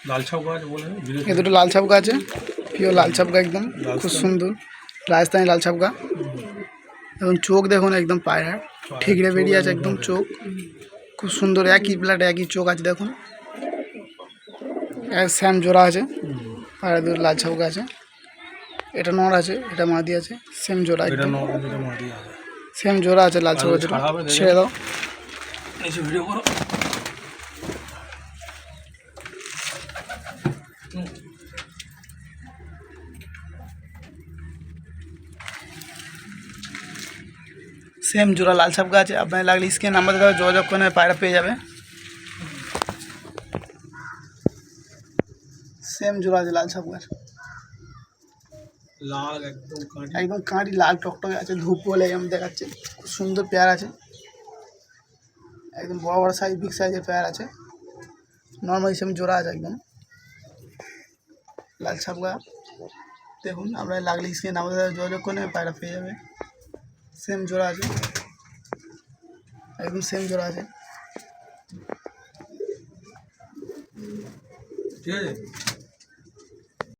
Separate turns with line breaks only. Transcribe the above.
লাল ছাপ গাছ বলে
এ দুটো লাল ছাপ গাছ আছে, পিওর লাল ছাপ গাছ, একদম খুব সুন্দর রাজস্থানি লাল ছাপ গাছ। এখন চোখ দেখুন একদম পায়রা ঠিকরে বেরিয়ে আছে, একদম চোখ খুব সুন্দর, একই প্লাট একই চোখ আছে দেখুন। শ্যাম জোড়া আছে, পায়রা দুটো লাল ছাপ গাছ আছে। এটা নর আছে, এটা মাদি আছে, সেম জোড়া একদম সেম জোড়া আছে লাল ছাপ দুটো। ছেড়ে দাও,
ভিডিও করো।
সেম জোড়া লাল ছাপ গাছ আছে। আপনার লাগলে স্ক্রিনে নাম্বার দেওয়া যোগাযোগ করে পায়রা পেয়ে যাবে। সেম জোড়া আছে লাল ছাপ গাছ,
লাল
একদম কাঁটি লাল টকটকে আছে, ধূপ বলে আমি দেখাচ্ছে। খুব সুন্দর পেয়ার আছে, একদম বড় বড় সাইজ, বিগ সাইজের পেয়ার আছে। নর্মালি সেম জোড়া আছে একদম লাল ছাপ গাছ। দেখুন আপনার লাগলে স্ক্রিনে নাম্বার দেওয়া যোগাযোগ করে পায়রা পেয়ে যাবে। সেম জোড়া আছে, একদম সেম জোড়া আছে।
ঠিক আছে।